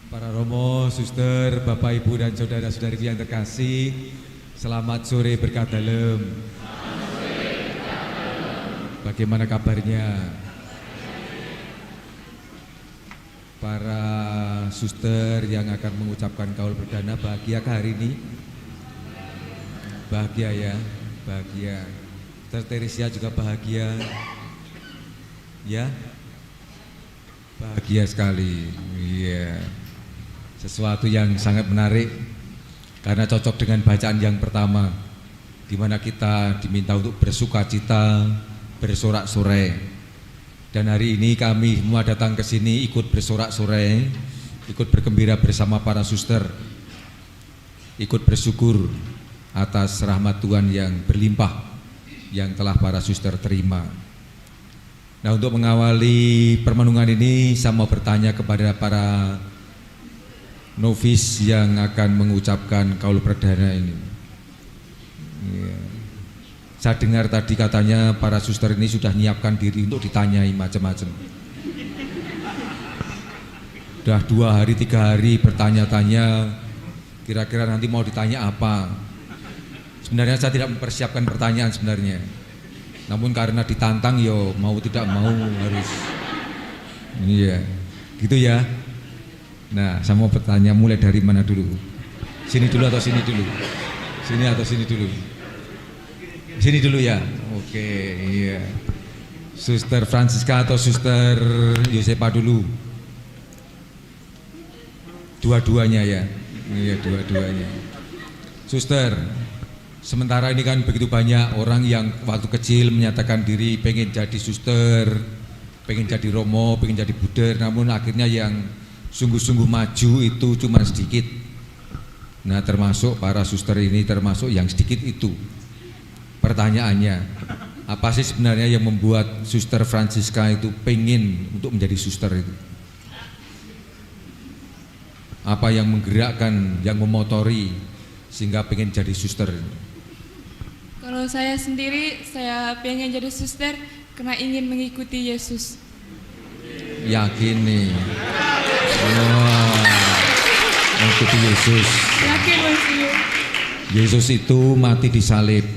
Para romo, suster, bapak, ibu, dan saudara-saudari yang terkasih, selamat sore berkat dalem. Bagaimana kabarnya? Para suster yang akan mengucapkan kaul perdana, bahagia ke hari ini? Bahagia ya, bahagia. Teresia juga bahagia, ya? Bahagia sekali, iya. Sesuatu yang sangat menarik karena cocok dengan bacaan yang pertama, di mana kita diminta untuk bersukacita, bersorak-sorai. Dan hari ini kami semua datang ke sini ikut bersorak-sorai, ikut bergembira bersama para suster, ikut bersyukur atas rahmat Tuhan yang berlimpah yang telah para suster terima. Nah, untuk mengawali permenungan ini saya mau bertanya kepada para novis yang akan mengucapkan kaul perdana ini. Ya. Saya dengar tadi katanya para suster ini sudah menyiapkan diri untuk ditanyai macam-macam. Sudah 2 hari 3 hari bertanya-tanya, kira-kira nanti mau ditanya apa. Sebenarnya saya tidak mempersiapkan pertanyaan sebenarnya. Namun karena ditantang yo mau tidak mau harus. Iya, gitu ya. Nah, saya mau bertanya mulai dari mana dulu? Sini dulu atau sini dulu? Sini atau sini dulu? Sini dulu ya. Oke, iya. Suster Francisca atau Suster Yosepa dulu? Dua-duanya ya. Iya, dua-duanya. Suster, sementara ini kan begitu banyak orang yang waktu kecil menyatakan diri pengen jadi suster, pengen jadi romo, pengen jadi buder, namun akhirnya yang sungguh-sungguh maju itu cuma sedikit. Nah, termasuk para suster ini termasuk yang sedikit itu. Pertanyaannya, apa sih sebenarnya yang membuat Suster Francisca itu pengen untuk menjadi suster itu? Apa yang menggerakkan, yang memotori sehingga pengen jadi suster? Kalau saya sendiri, saya pengen jadi suster karena ingin mengikuti Yesus. Yakin nih? Wah, mengikuti Yesus. Yakin, Monsinyur. Yesus itu mati disalib.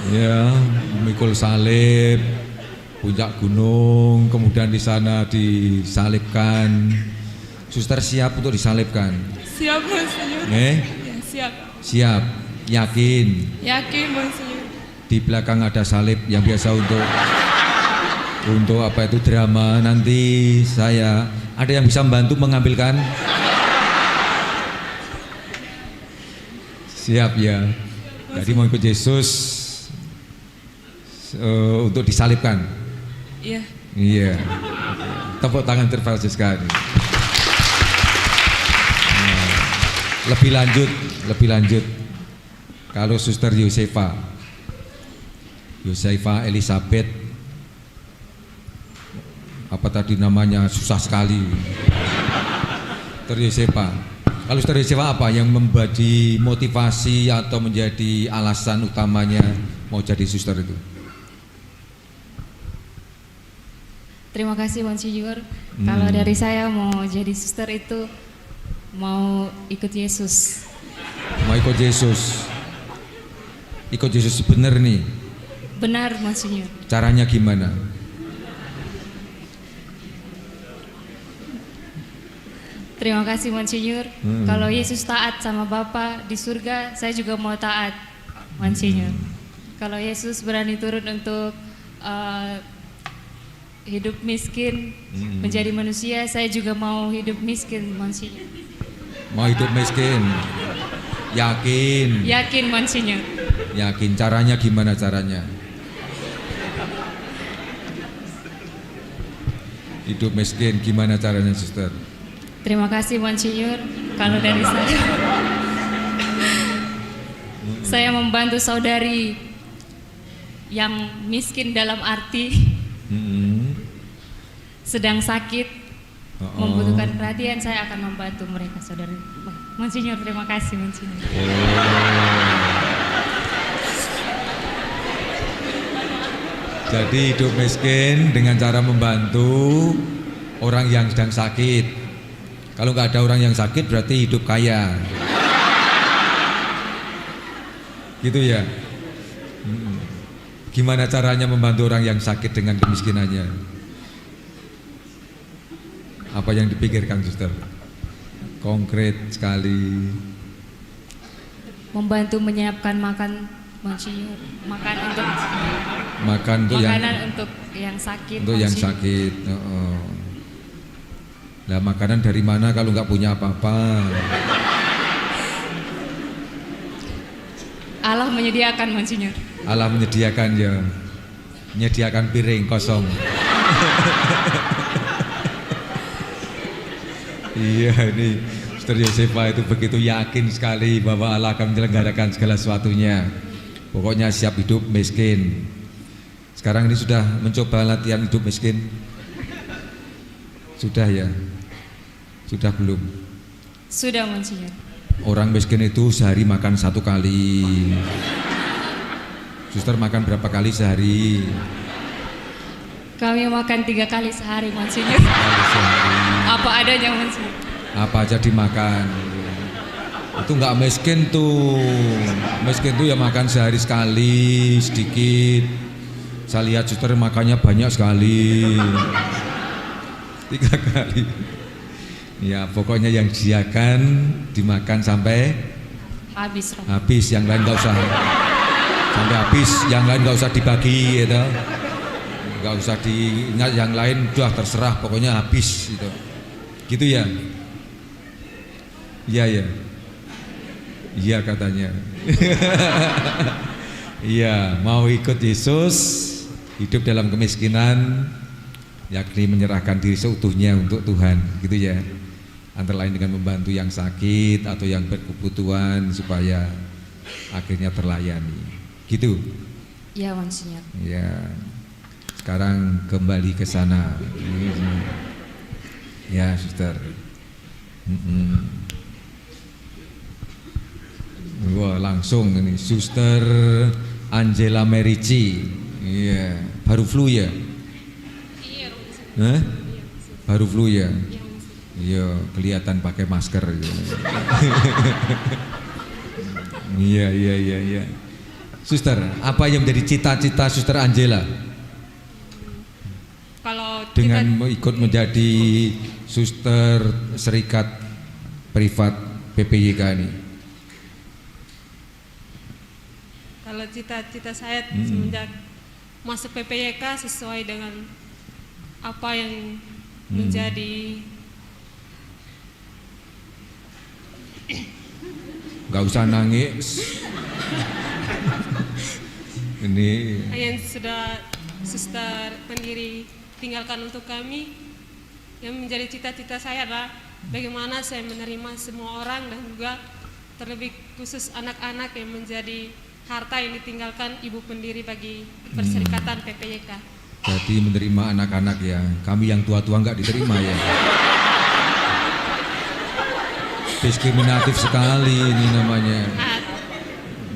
Ya, memikul salib, puncak gunung, kemudian di sana disalibkan. Suster siap untuk disalibkan? Siap, Monsinyur. Ya, siap. Siap, yakin? Yakin, Monsinyur. Di belakang ada salib yang biasa untuk apa itu drama. Nanti saya ada yang bisa membantu mengambilkan? Siap ya. Jadi mau ikut Yesus untuk disalibkan. Iya. Iya. Tepuk tangan terfasis sekali. Nah, lebih lanjut. Kalau Suster Yosefa Elizabeth, apa tadi namanya, susah sekali. Suster Yosefa. Kalau Suster Yosefa apa yang memberi motivasi atau menjadi alasan utamanya mau jadi suster itu? Terima kasih Monsinyur. Kalau dari saya mau jadi suster itu mau ikut Yesus. Mau ikut Yesus. Ikut Yesus bener nih. Benar Monsinyur. Caranya gimana? Terima kasih Monsinyur. Kalau Yesus taat sama Bapa di surga, saya juga mau taat Monsinyur. Kalau Yesus berani turun untuk hidup miskin, menjadi manusia, saya juga mau hidup miskin, Monsinyur. Mau hidup miskin? Yakin? Yakin, Monsinyur. Yakin. Caranya gimana caranya? Hidup miskin, gimana caranya, Suster? Terima kasih, Monsinyur. Kalau dari saya membantu saudari yang miskin dalam arti sedang sakit, membutuhkan perhatian, saya akan membantu mereka, saudara. Monsinyur, terima kasih, Monsinyur. Jadi hidup miskin dengan cara membantu, orang yang sedang sakit. Kalau nggak ada orang yang sakit berarti hidup kaya. Gitu ya. Gimana caranya membantu orang yang sakit dengan kemiskinannya? Apa yang dipikirkan suster? Konkret sekali. Membantu menyiapkan makan, Monsinyur. Makan untuk Makanan untuk yang sakit. untuk yang Monsinyur. sakit. Lah makanan dari mana kalau nggak punya apa-apa? Allah menyediakan, Monsinyur. Allah menyediakan ya, menyediakan piring kosong. Iya, ini Suster Yosefa itu begitu yakin sekali bahwa Allah akan menyelenggarakan segala sesuatunya. Pokoknya siap hidup miskin. Sekarang ini sudah mencoba latihan hidup miskin? Sudah ya? Sudah belum? Sudah, Monsinyur. Orang miskin itu sehari makan 1 kali. Suster makan berapa kali sehari? Kami makan 3 kali sehari, Monsinyur. Kali sehari. Apa adanya, Monsinyur. Apa aja dimakan. Itu nggak miskin tuh. Miskin tuh ya makan sehari sekali, sedikit. Saya lihat suster makannya banyak sekali. 3 kali. Ya pokoknya yang disediakan dimakan sampai Habis, Roh. habis, yang lain nggak usah. Sampai habis, yang lain nggak usah dibagi gitu. Nggak usah diingat, yang lain udah terserah, pokoknya habis gitu. Gitu ya. Iya ya. Iya katanya. Iya, mau ikut Yesus, hidup dalam kemiskinan, yakni menyerahkan diri seutuhnya untuk Tuhan, gitu ya. Antara lain dengan membantu yang sakit atau yang berkebutuhan supaya akhirnya terlayani. Gitu. Ya, Monsinyur. Ya. Sekarang kembali ke sana. Ya, suster. Wah, langsung ini Suster Angela Merici. Iya, baru flu ya? Hah? Baru flu ya? Iya, kelihatan pakai masker. Iya. Suster, apa yang menjadi cita-cita Suster Angela Kalau dengan ikut menjadi suster serikat privat PPYK ini? Kalau cita-cita saya semenjak masuk PPYK sesuai dengan apa yang menjadi Gak usah nangis. Ini yang sudah suster pendiri tinggalkan untuk kami, yang menjadi cita-cita saya adalah bagaimana saya menerima semua orang dan juga terlebih khusus anak-anak yang menjadi harta yang ditinggalkan ibu pendiri bagi perserikatan PPYK. jadi menerima anak-anak ya. Kami yang tua-tua nggak diterima ya. Diskriminatif sekali ini namanya.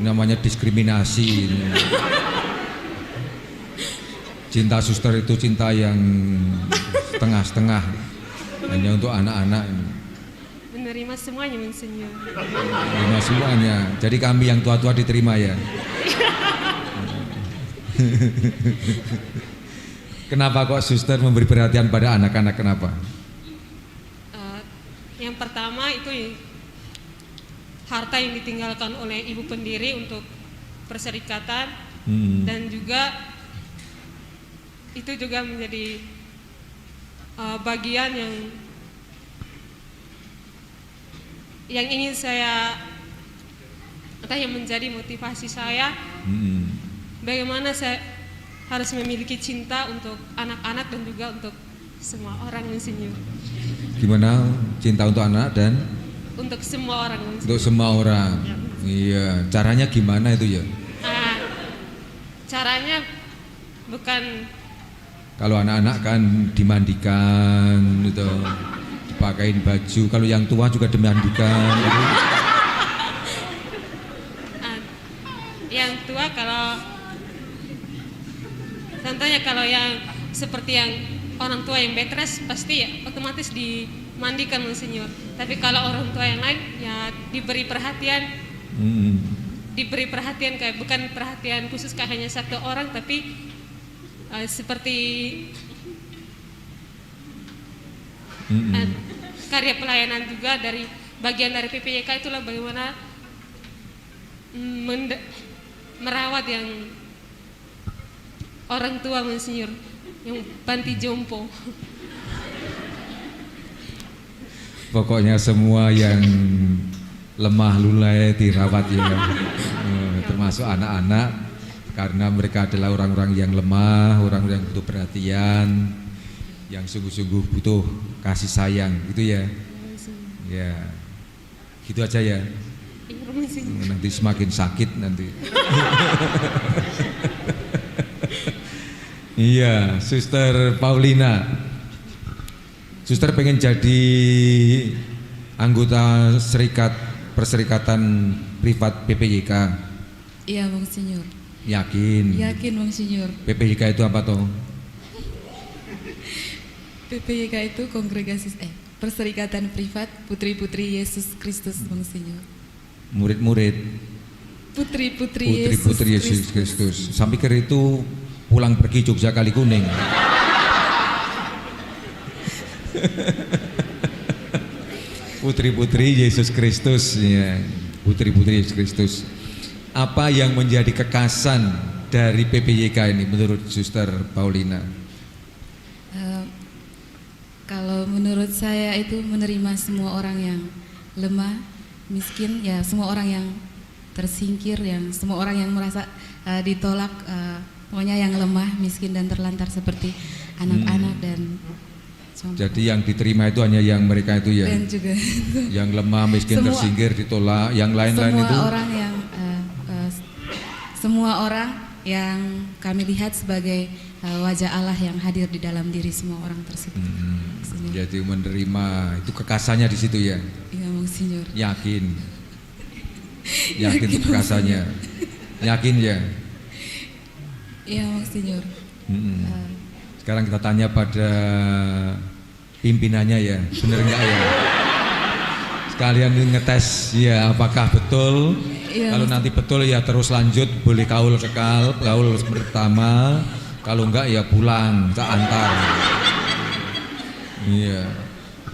Namanya diskriminasi ini. Cinta suster itu cinta yang setengah-setengah, hanya untuk anak-anak. Menerima semuanya, Monsinyur. Menerima semuanya. Jadi kami yang tua-tua diterima ya. Kenapa kok suster memberi perhatian pada anak-anak, kenapa? Yang pertama itu harta yang ditinggalkan oleh ibu pendiri untuk perserikatan, dan juga itu juga menjadi bagian yang ingin saya atau yang menjadi motivasi saya, bagaimana saya harus memiliki cinta untuk anak-anak dan juga untuk semua orang, Monsinyur. Gimana cinta untuk anak dan Untuk semua orang, Monsinyur. untuk semua orang? Iya, caranya gimana itu ya? Caranya bukan Kalau anak-anak kan dimandikan gitu, dipakein baju. Kalau yang tua juga dimandikan gitu. yang tua, kalau contohnya kalau yang seperti yang orang tua yang bed rest pasti ya otomatis dimandikan Monsinyur. Tapi kalau orang tua yang lain ya diberi perhatian, kayak bukan perhatian khusus kayak hanya satu orang, tapi seperti karya pelayanan juga dari bagian dari PPYK. Itulah bagaimana merawat yang orang tua Monsinyur, yang panti jompo. Pokoknya semua yang lemah lulai dirawat ya, termasuk anak-anak, karena mereka adalah orang-orang yang lemah, orang yang butuh perhatian, yang sungguh-sungguh butuh kasih sayang, gitu ya. Ya, gitu aja ya. Nanti semakin sakit nanti. Iya, Suster Paulina. Suster pengen jadi anggota perserikatan privat PPYK. Iya, Monsinyur. Yakin? Yakin, Monsinyur. PPYK itu apa toh? PPYK itu Perserikatan Privat Putri-Putri Yesus Kristus, Monsinyur. Murid-murid Putri-putri Yesus Kristus. Sampai kira itu pulang pergi Jogja Kali Kuning. Putri-putri Yesus Kristus ya. Putri-putri Yesus Kristus. Apa yang menjadi kekasan dari PPYK ini menurut Suster Paulina? Kalau menurut saya itu menerima semua orang yang lemah, miskin, ya semua orang yang tersingkir, yang semua orang yang merasa ditolak, pokoknya yang lemah, miskin dan terlantar seperti anak-anak dan jadi yang diterima itu hanya yang mereka itu ya, dan juga yang lemah, miskin, tersingkir, ditolak. Yang lain-lain itu semua orang yang kami lihat sebagai wajah Allah yang hadir di dalam diri semua orang tersebut. Jadi menerima itu kekasannya di situ ya. Iya, Monsinyur. Yakin itu kekasannya. Yakin ya. Iya, Monsinyur. Sekarang kita tanya pada pimpinannya ya, benar enggak ya? Sekalian ngetes ya, apakah betul? Ya, kalau nanti betul ya terus lanjut, boleh kaul kekal, kaul pertama. Kalau enggak ya pulang, tak antar. Iya.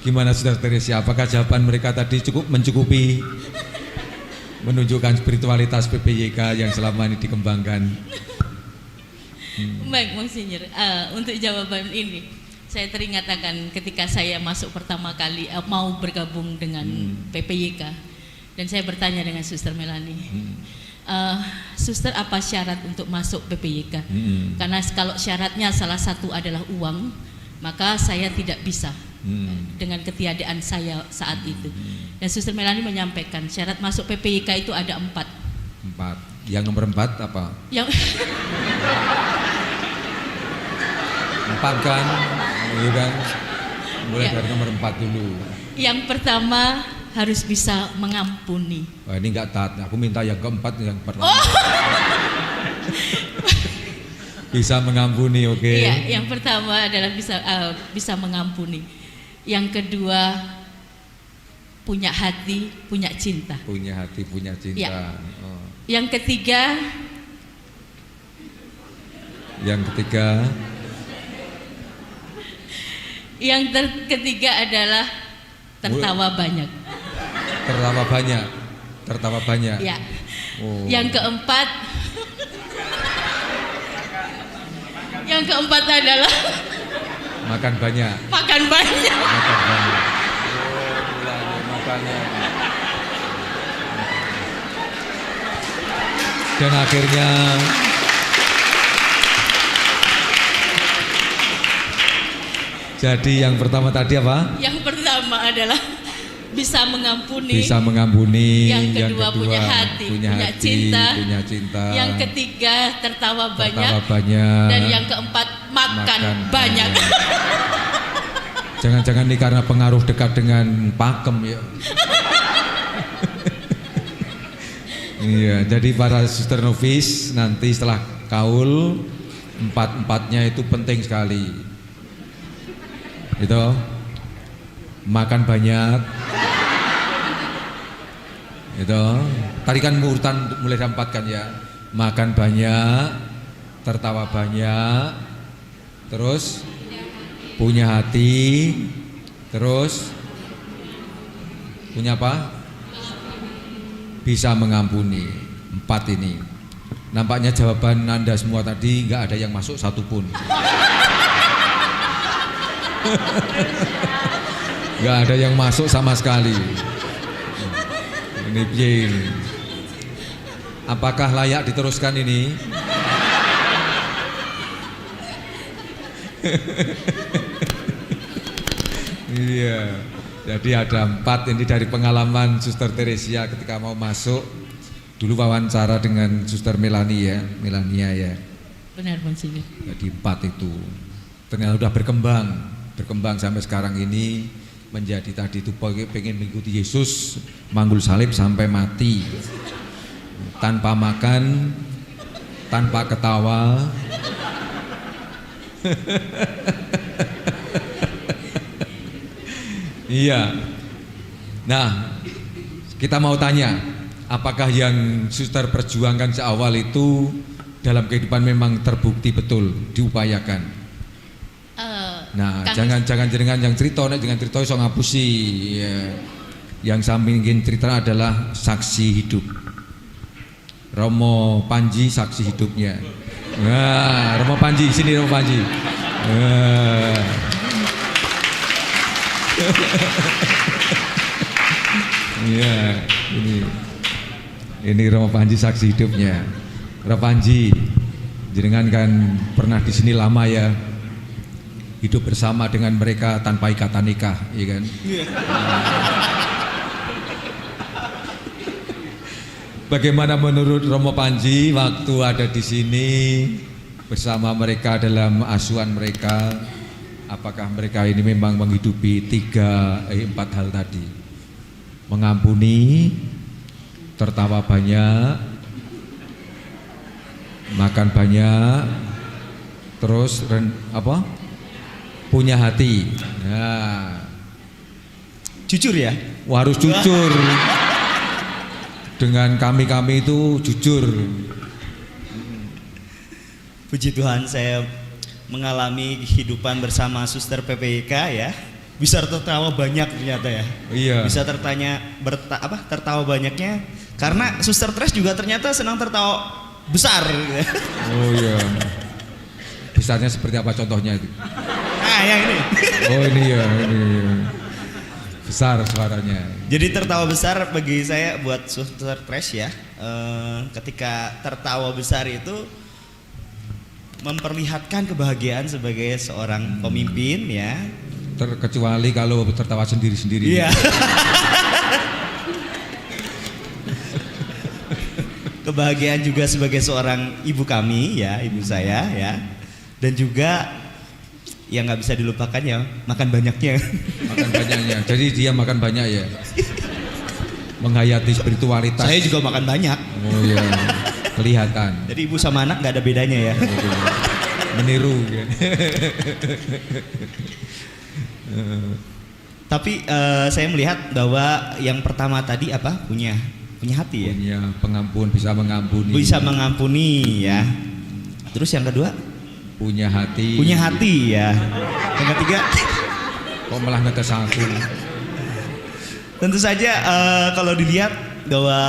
Gimana Saudara Teresia? Apakah jawaban mereka tadi cukup mencukupi, menunjukkan spiritualitas PPYK yang selama ini dikembangkan? Baik, Monsinyur, untuk jawaban ini saya teringat akan ketika saya masuk pertama kali mau bergabung dengan PPYK, dan saya bertanya dengan Suster Melanie, Suster, apa syarat untuk masuk PPYK? Karena kalau syaratnya salah satu adalah uang, maka saya tidak bisa dengan ketiadaan saya saat itu. Dan Suster Melanie menyampaikan syarat masuk PPYK itu ada 4. Yang nomor 4 apa? Yang 4 kan? Iya kan? Mulai dari nomor 4 dulu. Yang pertama harus bisa mengampuni. Wah, ini enggak taat. Aku minta yang keempat, yang pertama. Bisa mengampuni, oke. Iya, yang pertama adalah bisa mengampuni. Yang kedua punya hati, punya cinta. Punya hati, punya cinta. Ya. Yang ketiga ketiga adalah tertawa banyak. Tertawa banyak. Ya. Yang keempat adalah makan banyak. Makan banyak. Makannya. Dan akhirnya jadi yang pertama tadi apa? Yang pertama adalah bisa mengampuni. Bisa mengampuni. Yang kedua punya hati, punya cinta. Yang ketiga tertawa banyak. Dan yang keempat makan banyak. Jangan-jangan ini karena pengaruh dekat dengan pakem ya. Iya, jadi para suster novis nanti setelah kaul 4-4-nya itu penting sekali. Itu makan banyak. Itu tadi kan urutan mulai dari 4 kan ya. Makan banyak, tertawa banyak, terus punya hati, terus punya apa? Bisa mengampuni. 4 ini. Nampaknya jawaban Anda semua tadi nggak ada yang masuk satupun. Nggak ada yang masuk sama sekali. Ini piye ini? Apakah layak diteruskan ini? Iya. Jadi ada 4 ini dari pengalaman Suster Teresia ketika mau masuk. Dulu wawancara dengan Suster Melania ya. Benar Monsinyur. Jadi 4 itu ternyata sudah berkembang sampai sekarang ini menjadi tadi itu pengen mengikuti Yesus, manggul salib sampai mati, tanpa makan, tanpa ketawa. Iya. Nah, kita mau tanya, apakah yang Suster perjuangkan seawal itu dalam kehidupan memang terbukti betul diupayakan? Nah, jangan jenengan yang cerita, nek jangan cerita iso ngapusi. Ya. Yang samping cerita adalah saksi hidup. Romo Panji saksi hidupnya. Nah, Romo Panji, sini Romo Panji. Iya, ini Romo Panji saksi hidupnya. Romo Panji, jenengan kan pernah di sini lama ya. Hidup bersama dengan mereka tanpa ikatan nikah, ya kan? Bagaimana menurut Romo Panji waktu ada di sini bersama mereka dalam asuhan mereka? Apakah mereka ini memang menghidupi 4 hal tadi? Mengampuni, tertawa banyak, makan banyak, terus punya hati. Nah, jujur ya? Wah, harus jujur. Dengan kami itu jujur. Puji Tuhan, saya mengalami kehidupan bersama Suster PPIK ya. Bisa tertawa banyak ternyata ya. Iya. Bisa tertawa banyaknya karena Suster Tres juga ternyata senang tertawa besar. Oh iya. Besarnya seperti apa contohnya itu? Nah, yang ini. Oh ini ya. Besar suaranya. Jadi tertawa besar bagi saya buat Suster Tres ya. Ketika tertawa besar itu memperlihatkan kebahagiaan sebagai seorang pemimpin ya. Terkecuali kalau tertawa sendiri-sendiri. Iya. Kebahagiaan juga sebagai seorang ibu kami ya, ibu saya ya. Dan juga yang nggak bisa dilupakan ya makan banyaknya. Makan banyaknya. Jadi dia makan banyak ya. Menghayati spiritualitas. Saya juga makan banyak. Oh iya. Kelihatan. Jadi ibu sama anak nggak ada bedanya ya. Meniru. Ya. Tapi saya melihat bahwa yang pertama tadi apa punya hati ya. Punya pengampun, bisa mengampuni. Bisa mengampuni ya. Terus yang kedua punya hati. Punya hati ya. Yang ketiga kok malah ngetes aku. Tentu saja kalau dilihat bahwa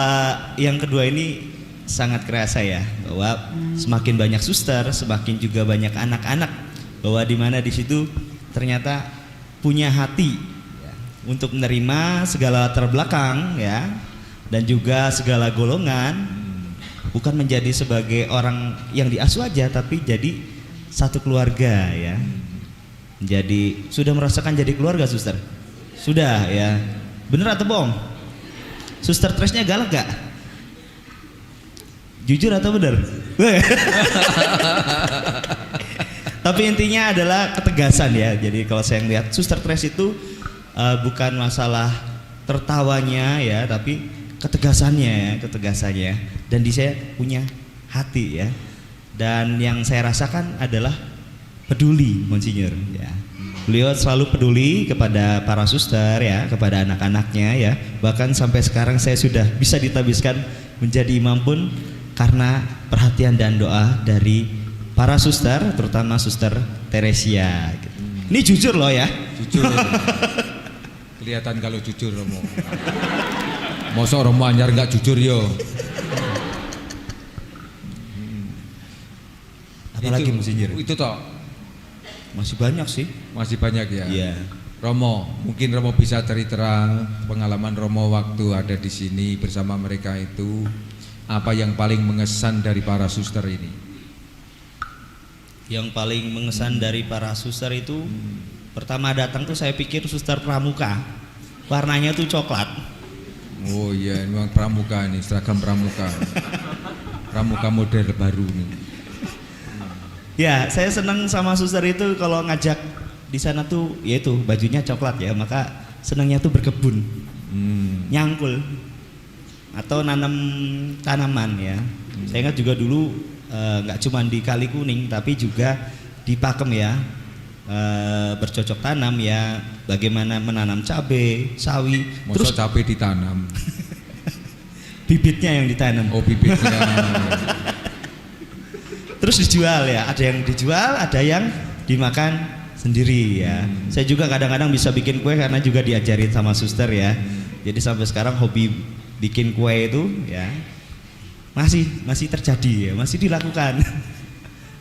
yang kedua ini sangat kerasa ya, bahwa semakin banyak suster, semakin juga banyak anak-anak, bahwa di mana di situ ternyata punya hati ya, untuk menerima segala latar belakang ya, dan juga segala golongan, bukan menjadi sebagai orang yang diasuh aja, tapi jadi satu keluarga ya. Jadi sudah merasakan jadi keluarga suster? Sudah ya. Bener atau bohong? Suster Tresnya galak gak? Jujur atau bener? Tapi intinya adalah ketegasan ya. Jadi kalau saya melihat Suster Tres itu bukan masalah tertawanya ya, tapi ketegasannya. Dan di saya punya hati ya. Dan yang saya rasakan adalah peduli, Monsinyur ya. Beliau selalu peduli kepada para suster ya, kepada anak-anaknya ya. Bahkan sampai sekarang saya sudah bisa ditabiskan menjadi imam pun karena perhatian dan doa dari para suster, terutama Suster Teresia gitu. Ini jujur loh ya. Jujur. Kelihatan kalau jujur Romo. Mosok Romo anyar nggak jujur yo. Apalagi Monsinyur? Itu toh. Masih banyak sih. Masih banyak ya. Iya. Romo, mungkin Romo bisa cerita pengalaman Romo waktu ada di sini bersama mereka itu, apa yang paling mengesan dari para suster ini? Yang paling mengesan dari para suster itu pertama datang tuh saya pikir suster pramuka. Warnanya tuh coklat. Oh iya, memang pramuka ini, seragam pramuka. Pramuka model baru nih. Ya, saya senang sama suster itu kalau ngajak di sana tuh, yaitu bajunya coklat ya, maka senangnya tuh berkebun, nyangkul, atau nanam tanaman ya. Saya ingat juga dulu nggak cuma di Kali Kuning, tapi juga di Pakem ya, bercocok tanam ya, bagaimana menanam cabai, sawi. Masa Terus cabai ditanam? Bibitnya yang ditanam. Oh bibitnya. Terus dijual ya, ada yang dijual, ada yang dimakan sendiri ya. Saya juga kadang-kadang bisa bikin kue karena juga diajarin sama suster ya. Jadi sampai sekarang hobi bikin kue itu ya masih terjadi ya, masih dilakukan.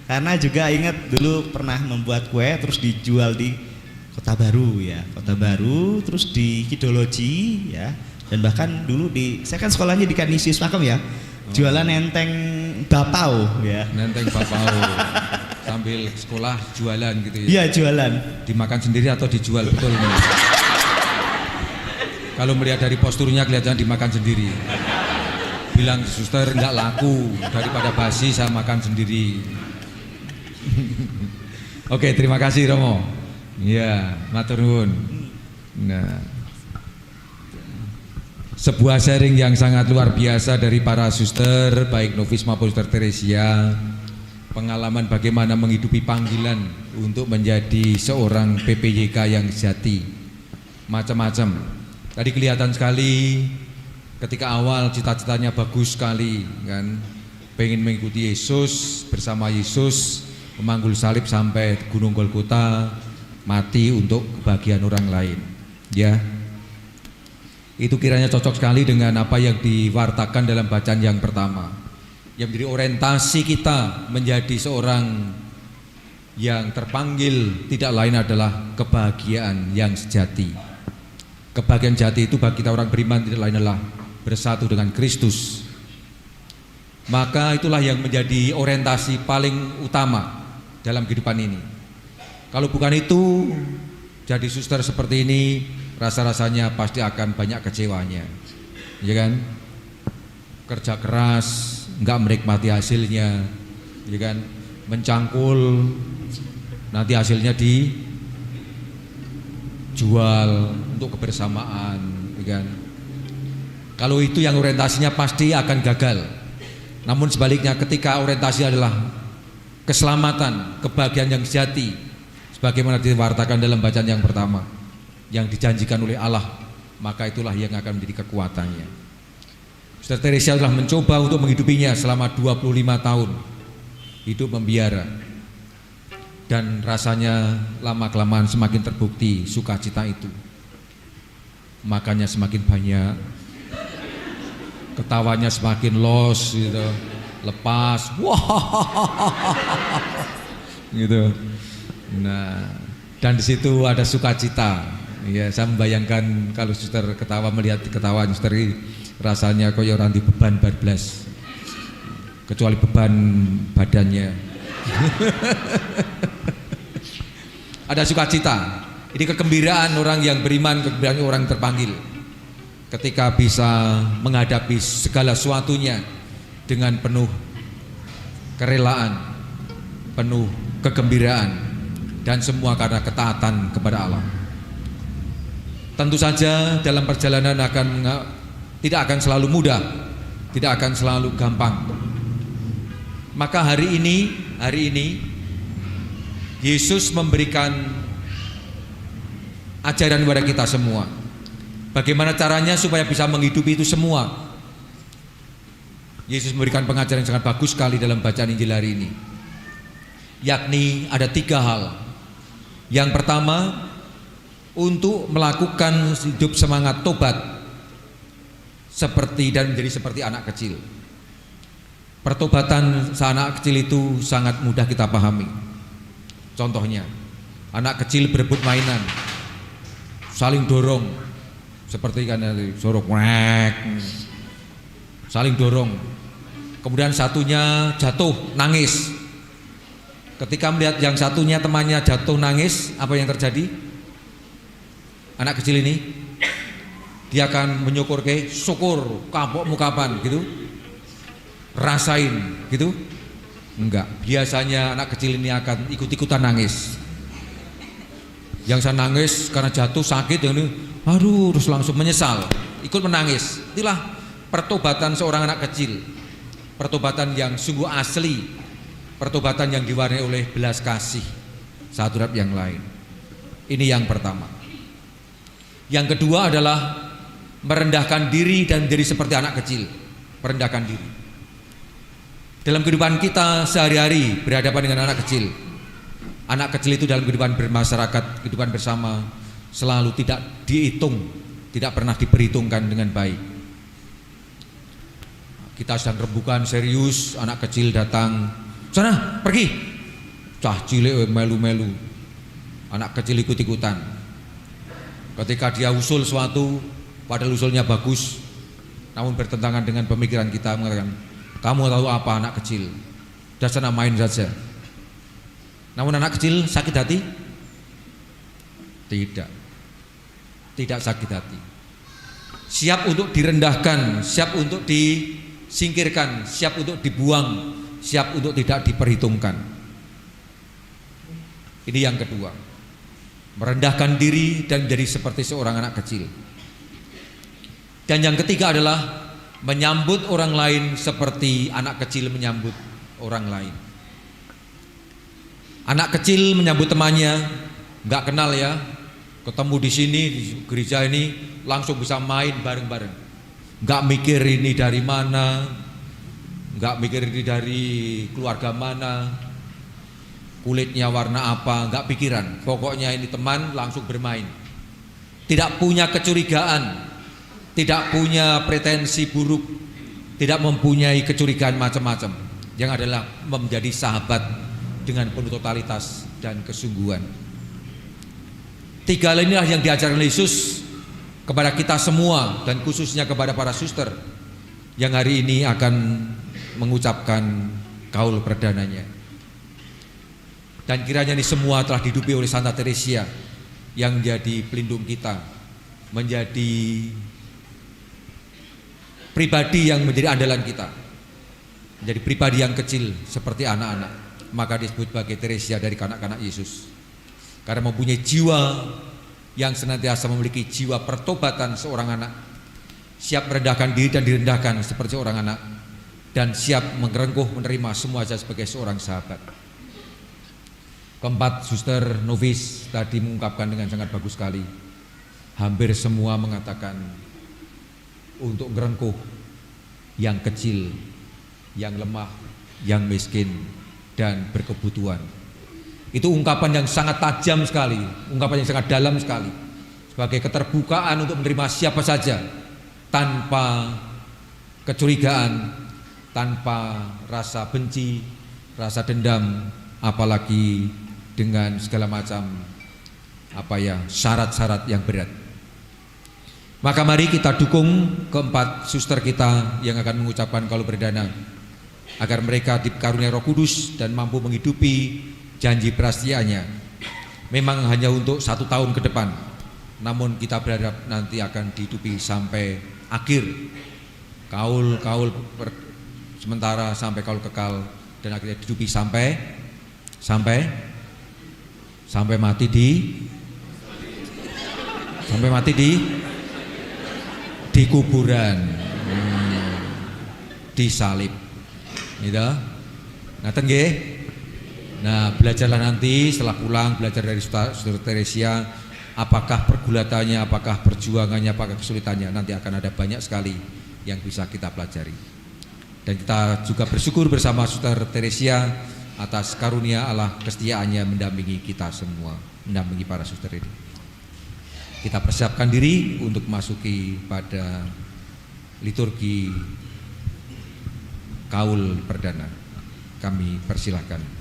Karena juga ingat dulu pernah membuat kue terus dijual di Kota Baru ya, Kota Baru, terus di Kidologi ya, dan bahkan dulu saya kan sekolahnya di Kanisius Pakem ya, jualan nenteng bapau ya. Nenteng bapau. Sambil sekolah jualan gitu ya. Iya, jualan. Dimakan sendiri atau dijual betul nih? Kalau melihat dari posturnya kelihatan dimakan sendiri. Bilang suster nggak laku, daripada basi saya makan sendiri. Oke, terima kasih Romo. Iya, matur nuwun. Nah, sebuah sharing yang sangat luar biasa dari para suster, baik novis maupun Suster Teresia. Pengalaman bagaimana menghidupi panggilan untuk menjadi seorang PPYK yang sejati. Macam-macam. Tadi kelihatan sekali ketika awal cita-citanya bagus sekali kan. Pengen mengikuti Yesus, bersama Yesus memanggul salib sampai Gunung Golgota, mati untuk kebahagiaan orang lain. Ya. Itu kiranya cocok sekali dengan apa yang diwartakan dalam bacaan yang pertama. Yang menjadi orientasi kita menjadi seorang yang terpanggil tidak lain adalah kebahagiaan yang sejati. Kebahagiaan sejati itu bagi kita orang beriman tidak lain adalah bersatu dengan Kristus. Maka itulah yang menjadi orientasi paling utama dalam kehidupan ini. Kalau bukan itu, jadi suster seperti ini rasa-rasanya pasti akan banyak kecewanya, ya kan? Kerja keras, nggak menikmati hasilnya, ya kan? Mencangkul, nanti hasilnya dijual untuk kebersamaan, ya kan? Kalau itu yang orientasinya pasti akan gagal. Namun sebaliknya, ketika orientasi adalah keselamatan, kebahagiaan yang sejati, sebagaimana diwartakan dalam bacaan yang pertama, yang dijanjikan oleh Allah, maka itulah yang akan menjadi kekuatannya. Suster Teresia telah mencoba untuk menghidupinya selama 25 tahun hidup membiara, dan rasanya lama-kelamaan semakin terbukti sukacita itu. Makanya semakin banyak, ketawanya semakin los gitu, lepas, wah, gitu. Nah, dan di situ ada sukacita. Ya, saya membayangkan kalau suster ketawa, melihat ketawaan suster ini, rasanya koyo orang di beban barblas, kecuali beban badannya. Ada sukacita. Ini kegembiraan orang yang beriman, kegembiraan orang yang terpanggil, ketika bisa menghadapi segala sesuatunya dengan penuh kerelaan, penuh kegembiraan, dan semua karena ketaatan kepada Allah. Tentu saja dalam perjalanan tidak akan selalu mudah, tidak akan selalu gampang. Maka hari ini Yesus memberikan ajaran kepada kita semua. Bagaimana caranya supaya bisa menghidupi itu semua. Yesus memberikan pengajaran yang sangat bagus sekali dalam bacaan Injil hari ini. Yakni ada 3 hal. Yang pertama, untuk melakukan hidup semangat tobat seperti dan menjadi seperti anak kecil. Pertobatan seanak kecil itu sangat mudah kita pahami. Contohnya, anak kecil berebut mainan, saling dorong, seperti kan sorok, saling dorong. Kemudian satunya jatuh, nangis. Ketika melihat yang satunya temannya jatuh nangis, apa yang terjadi? Anak kecil ini dia akan menyukur ke syukur, kapokmu kapan gitu. Rasain gitu? Enggak. Biasanya anak kecil ini akan ikut-ikutan nangis. Yang saya nangis karena jatuh sakit, yang ini aduh, terus langsung menyesal, ikut menangis. Itulah pertobatan seorang anak kecil. Pertobatan yang sungguh asli, pertobatan yang diwarnai oleh belas kasih satu terhadap yang lain. Ini yang pertama. Yang kedua adalah merendahkan diri dan menjadi seperti anak kecil. Merendahkan diri. Dalam kehidupan kita sehari-hari berhadapan dengan anak kecil. Anak kecil itu dalam kehidupan bermasyarakat, kehidupan bersama selalu tidak dihitung, tidak pernah diperhitungkan dengan baik. Kita sedang rembukan serius, anak kecil datang, sana pergi. Cah cilik melu-melu. Anak kecil ikut-ikutan. Ketika dia usul suatu, padahal usulnya bagus, namun bertentangan dengan pemikiran kita, mengatakan, kamu tahu apa anak kecil? Dah sana main saja. Namun anak kecil sakit hati? Tidak. Tidak sakit hati. Siap untuk direndahkan, siap untuk disingkirkan, siap untuk dibuang, siap untuk tidak diperhitungkan. Ini yang kedua. Merendahkan diri dan menjadi seperti seorang anak kecil. Dan yang ketiga adalah menyambut orang lain seperti anak kecil menyambut orang lain. Anak kecil menyambut temannya, nggak kenal ya, ketemu di sini di gereja ini langsung bisa main bareng-bareng. Nggak mikir ini dari mana, nggak mikir ini dari keluarga mana, kulitnya warna apa, nggak pikiran. Pokoknya ini teman langsung bermain. Tidak punya kecurigaan, tidak punya pretensi buruk, tidak mempunyai kecurigaan macam-macam. Yang adalah menjadi sahabat dengan penuh totalitas dan kesungguhan. 3 hal inilah yang diajarkan Yesus kepada kita semua dan khususnya kepada para suster yang hari ini akan mengucapkan kaul perdananya. Dan kiranya ini semua telah dihidupi oleh Santa Teresia yang menjadi pelindung kita, menjadi pribadi yang menjadi andalan kita, menjadi pribadi yang kecil seperti anak-anak. Maka disebut sebagai Teresia dari kanak-kanak Yesus, karena mempunyai jiwa yang senantiasa memiliki jiwa pertobatan seorang anak, siap merendahkan diri dan direndahkan seperti seorang anak, dan siap mengerengkuh menerima semua saja sebagai seorang sahabat. Keempat, Suster Novis tadi mengungkapkan dengan sangat bagus sekali. Hampir semua mengatakan untuk merengkuh yang kecil, yang lemah, yang miskin, dan berkebutuhan. Itu ungkapan yang sangat tajam sekali, ungkapan yang sangat dalam sekali, sebagai keterbukaan untuk menerima siapa saja, tanpa kecurigaan, tanpa rasa benci, rasa dendam, apalagi dengan segala macam syarat-syarat yang berat. Maka mari kita dukung keempat suster kita yang akan mengucapkan kaul perdana, agar mereka dikaruniai Roh Kudus dan mampu menghidupi janji prasetyanya. Memang hanya untuk 1 tahun ke depan, namun kita berharap nanti akan dihidupi sampai akhir kaul sementara sampai kaul kekal, dan akhirnya dihidupi sampai mati di kuburan, disalib. Gitu. Ngaten nggih. Nah, belajarlah nanti setelah pulang, belajar dari Saudara Teresia apakah pergulatannya, apakah perjuangannya, apakah kesulitannya, nanti akan ada banyak sekali yang bisa kita pelajari. Dan kita juga bersyukur bersama Suster Teresia atas karunia Allah kesetiaannya mendampingi kita semua, mendampingi para suster ini. Kita persiapkan diri untuk masuki pada liturgi kaul perdana. Kami persilahkan.